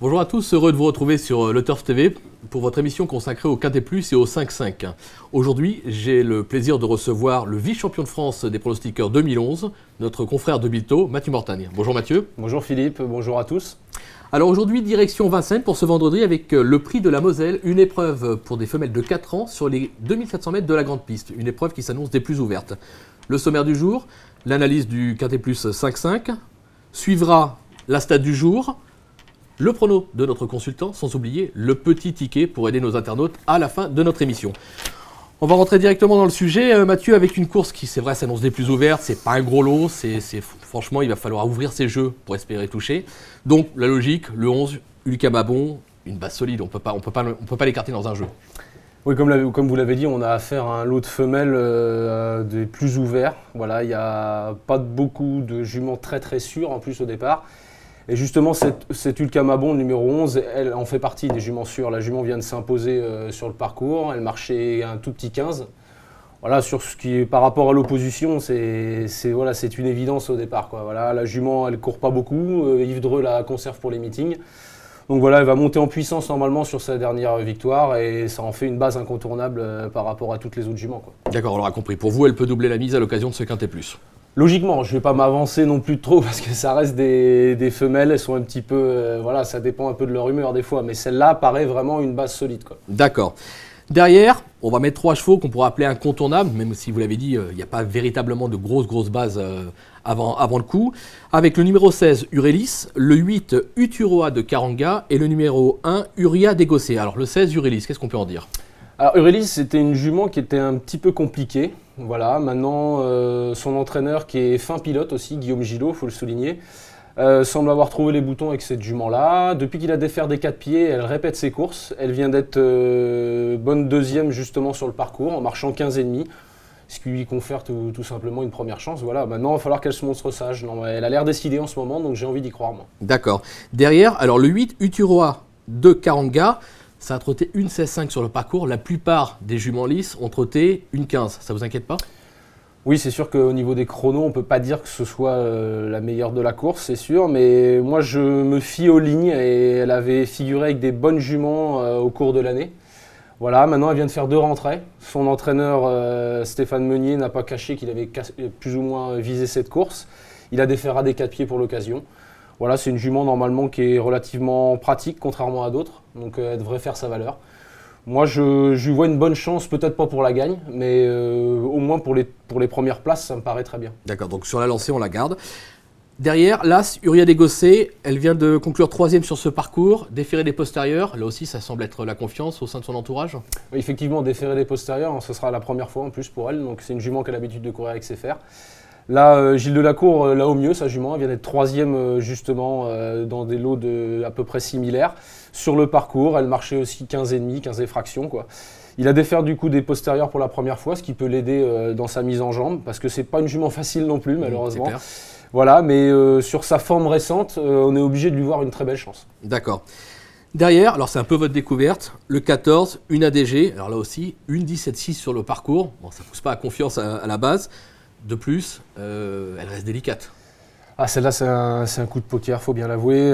Bonjour à tous, heureux de vous retrouver sur Le Turf TV pour votre émission consacrée au Quintet Plus et au 5-5. Aujourd'hui, j'ai le plaisir de recevoir le vice-champion de France des pronostiqueurs 2011, notre confrère de Bilto, Mathieu Mortagne. Bonjour Mathieu. Bonjour Philippe, bonjour à tous. Alors aujourd'hui, direction Vincennes pour ce vendredi avec le prix de la Moselle, une épreuve pour des femelles de 4 ans sur les 2700 mètres de la grande piste, une épreuve qui s'annonce des plus ouvertes. Le sommaire du jour, l'analyse du Quintet Plus 5-5, suivra la stat du jour, le prono de notre consultant, sans oublier le petit ticket pour aider nos internautes à la fin de notre émission. On va rentrer directement dans le sujet, Mathieu, avec une course qui, c'est vrai, s'annonce des plus ouvertes. C'est pas un gros lot, franchement, il va falloir ouvrir ses jeux pour espérer toucher. Donc, la logique, le 11, Ulka Mabon, une base solide, on peut pas l'écarter dans un jeu. Oui, comme vous l'avez dit, on a affaire à un lot de femelles des plus ouverts. Voilà, il n'y a pas beaucoup de juments très sûrs en plus au départ. Et justement, cette Ulka Mabon, numéro 11, elle en fait partie des juments sûrs. La jument vient de s'imposer sur le parcours, elle marchait un tout petit 15. Voilà, sur ce qui est par rapport à l'opposition, c'est une évidence au départ, quoi. Voilà, la jument, elle ne court pas beaucoup, Yves Dreux la conserve pour les meetings. Donc voilà, elle va monter en puissance normalement sur sa dernière victoire et ça en fait une base incontournable par rapport à toutes les autres juments, quoi. D'accord, on l'aura compris. Pour vous, elle peut doubler la mise à l'occasion de ce Quintet Plus. Logiquement, je ne vais pas m'avancer non plus trop parce que ça reste des femelles, elles sont un petit peu, voilà, ça dépend un peu de leur humeur des fois, mais celle-là paraît vraiment une base solide, quoi. D'accord. Derrière, on va mettre 3 chevaux qu'on pourra appeler incontournables, même si vous l'avez dit, il n'y a pas véritablement de grosses bases avant le coup. Avec le numéro 16, Urelis, le 8, Uturoa de Karanga et le numéro 1, Uria d'Egossé. Alors le 16, Urelis, qu'est-ce qu'on peut en dire? Alors Urelis, c'était une jument qui était un petit peu compliquée. Voilà, maintenant son entraîneur qui est fin pilote aussi, Guillaume Gillot, il faut le souligner, semble avoir trouvé les boutons avec cette jument-là. Depuis qu'il a défaire des 4 pieds, elle répète ses courses. Elle vient d'être bonne deuxième justement sur le parcours en marchant 15,5, ce qui lui confère tout simplement une première chance. Voilà, maintenant il va falloir qu'elle se montre sage. Non, elle a l'air décidée en ce moment, donc j'ai envie d'y croire, moi. D'accord. Derrière, alors le 8, Uturoa de Karanga, ça a trotté une 16,5 sur le parcours. La plupart des juments lisses ont trotté une 15. Ça vous inquiète pas? Oui, c'est sûr qu'au niveau des chronos, on ne peut pas dire que ce soit la meilleure de la course, c'est sûr. Mais moi, je me fie aux lignes et elle avait figuré avec des bonnes juments au cours de l'année. Voilà, maintenant, elle vient de faire 2 rentrées. Son entraîneur, Stéphane Meunier, n'a pas caché qu'il avait plus ou moins visé cette course. Il a déferré des 4 pieds pour l'occasion. Voilà, c'est une jument normalement qui est relativement pratique, contrairement à d'autres. Donc elle devrait faire sa valeur. Moi, je lui vois une bonne chance, peut-être pas pour la gagne, mais au moins pour les premières places, ça me paraît très bien. D'accord, donc sur la lancée, on la garde. Derrière, l'As, Uria d'Egossé, elle vient de conclure 3e sur ce parcours, déférer des postérieurs. Là aussi, ça semble être la confiance au sein de son entourage. Oui, effectivement, déférer des postérieurs, ce sera la première fois en plus pour elle. Donc c'est une jument qui a l'habitude de courir avec ses fers. Là, Gilles Delacour, là au mieux, sa jument, elle vient d'être 3e justement dans des lots à peu près similaires. Sur le parcours, elle marchait aussi 15,5, 15 et fractions, quoi. Il a défaire du coup des postérieurs pour la première fois, ce qui peut l'aider dans sa mise en jambe, parce que c'est pas une jument facile non plus, malheureusement. Voilà, mais sur sa forme récente, on est obligé de lui voir une très belle chance. D'accord. Derrière, alors c'est un peu votre découverte, le 14, une ADG, alors là aussi, une 17,6 sur le parcours. Bon, ça ne pousse pas à confiance à la base. De plus, elle reste délicate. Ah, celle-là, c'est un coup de poker, faut bien l'avouer.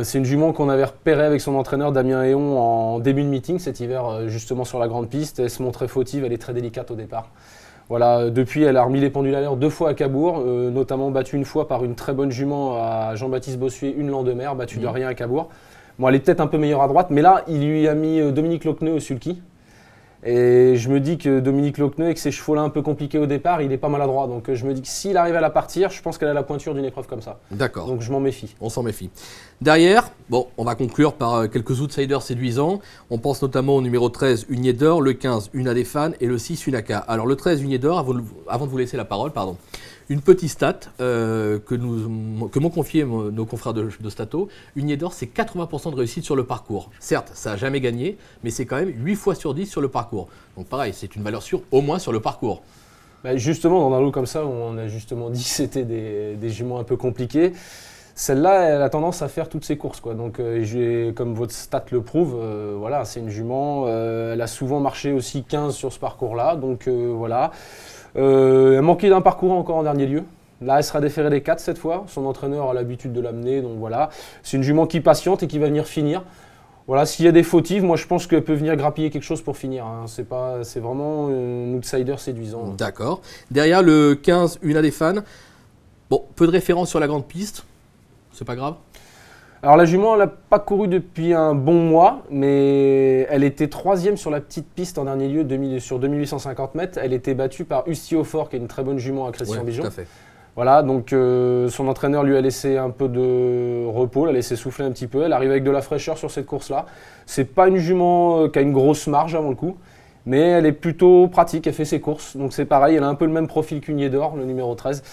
C'est une jument qu'on avait repérée avec son entraîneur Damien Héon en début de meeting cet hiver, justement sur la grande piste. Elle se montrait fautive, elle est très délicate au départ. Voilà, depuis, elle a remis les pendules à l'heure 2 fois à Cabourg, notamment battue une fois par une très bonne jument à Jean-Baptiste Bossuet, une Landemer, battue de rien à Cabourg. Bon, elle est peut-être un peu meilleure à droite, mais là, il lui a mis Dominique Lochneux au sulky. Et je me dis que Dominique Lochneux, avec ses chevaux-là un peu compliqués au départ, il est pas maladroit. Donc je me dis que s'il arrive à la partir, je pense qu'elle a la pointure d'une épreuve comme ça. D'accord. Donc je m'en méfie. On s'en méfie. Derrière, bon, on va conclure par quelques outsiders séduisants. On pense notamment au numéro 13, Uniedor, le 15, Una des fans et le 6, Unaka. Alors le 13, Uniedor, avant de vous laisser la parole, pardon. Une petite stat que m'ont confié nos confrères de Stato. Uniedor, c'est 80% de réussite sur le parcours. Certes, ça n'a jamais gagné, mais c'est quand même 8 fois sur 10 sur le parcours. Donc pareil, c'est une valeur sûre au moins sur le parcours. Bah justement, dans un lot comme ça, où on a justement dit que c'était des juments un peu compliqués, celle-là, elle a tendance à faire toutes ses courses, quoi. Donc, comme votre stat le prouve, voilà, c'est une jument. Elle a souvent marché aussi 15 sur ce parcours-là. Donc voilà. Elle manquait d'un parcours encore en dernier lieu. Là, elle sera déférée des 4 cette fois. Son entraîneur a l'habitude de l'amener, donc voilà. C'est une jument qui patiente et qui va venir finir. Voilà, s'il y a des fautives, moi je pense qu'elle peut venir grappiller quelque chose pour finir. Hein. C'est vraiment un outsider séduisant. D'accord. Derrière le 15, Una des fans. Bon, peu de références sur la grande piste. C'est pas grave. Alors la jument, elle n'a pas couru depuis un bon mois, mais elle était 3e sur la petite piste en dernier lieu sur 2850 mètres. Elle était battue par Ustio-Fort, qui est une très bonne jument à Christian-Bijon. Tout à fait. Voilà, donc son entraîneur lui a laissé un peu de repos, l'a laissé souffler un petit peu. Elle arrive avec de la fraîcheur sur cette course-là. C'est pas une jument qui a une grosse marge avant le coup, mais elle est plutôt pratique, elle fait ses courses. Donc c'est pareil, elle a un peu le même profil qu'une d'Or, le numéro 13.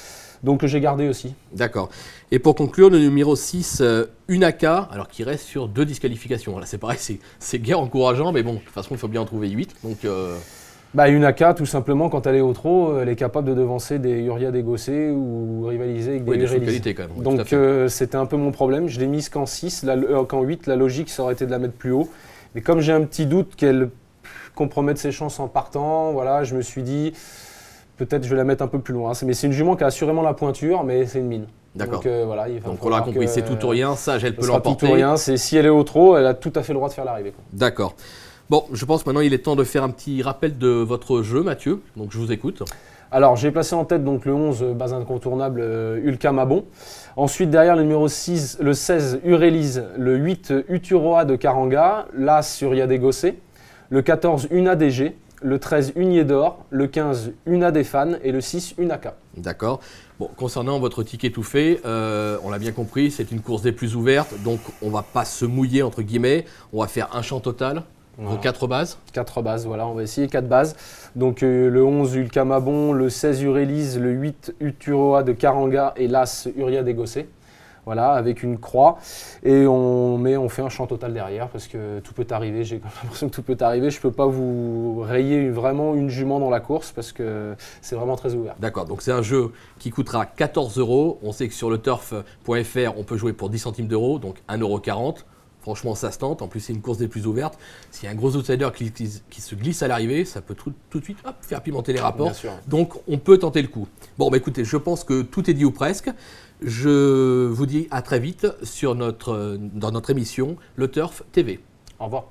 Donc j'ai gardé aussi. D'accord. Et pour conclure, le numéro 6, Unaka, alors qui reste sur 2 disqualifications. Là c'est pareil, c'est guère encourageant, mais bon, de toute façon il faut bien en trouver 8. Donc, Unaka, tout simplement, quand elle est au trot, elle est capable de devancer des Uriah Dégossé ou rivaliser avec des qualité quand même. Oui, donc c'était un peu mon problème. Je l'ai mise qu'en 6, qu'en 8. La logique, ça aurait été de la mettre plus haut. Mais comme j'ai un petit doute qu'elle compromette ses chances en partant, voilà, je me suis dit, peut-être je vais la mettre un peu plus loin. Mais c'est une jument qui a assurément la pointure, mais c'est une mine. D'accord. Donc, voilà, on l'a compris, c'est tout ou rien, ça, elle peut l'emporter. Tout ou rien, si elle est au trot, elle a tout à fait le droit de faire l'arrivée. D'accord. Bon, je pense maintenant il est temps de faire un petit rappel de votre jeu, Mathieu. Donc je vous écoute. Alors j'ai placé en tête donc, le 11, base incontournable, Ulka Mabon. Ensuite derrière le numéro 6, le 16, Urélise, le 8, Uturoa de Karanga, l'As Uriah Dégossé, le 14, Una DG, le 13, Uniedor, le 15, Una des fans et le 6, Unaka. D'accord. Bon, concernant votre ticket tout fait, on l'a bien compris, c'est une course des plus ouvertes, donc on ne va pas se mouiller entre guillemets, on va faire un champ total. Voilà. 4 bases 4 bases, voilà, on va essayer 4 bases. Donc le 11 Ulka Mabon, le 16 Urélise, le 8 Uturoa de Karanga et l'As Uriah Dégossé. Voilà, avec une croix. Et on fait un champ total derrière parce que tout peut arriver. J'ai l'impression que tout peut arriver. Je ne peux pas vous rayer vraiment une jument dans la course parce que c'est vraiment très ouvert. D'accord, donc c'est un jeu qui coûtera 14 €. On sait que sur le turf.fr, on peut jouer pour 10 centimes d'euros, donc 1,40 €. Franchement, ça se tente. En plus, c'est une course des plus ouvertes. S'il y a un gros outsider qui se glisse à l'arrivée, ça peut tout de suite faire pimenter les rapports. Donc, on peut tenter le coup. Bon, bah, écoutez, je pense que tout est dit ou presque. Je vous dis à très vite dans notre émission Le Turf TV. Au revoir.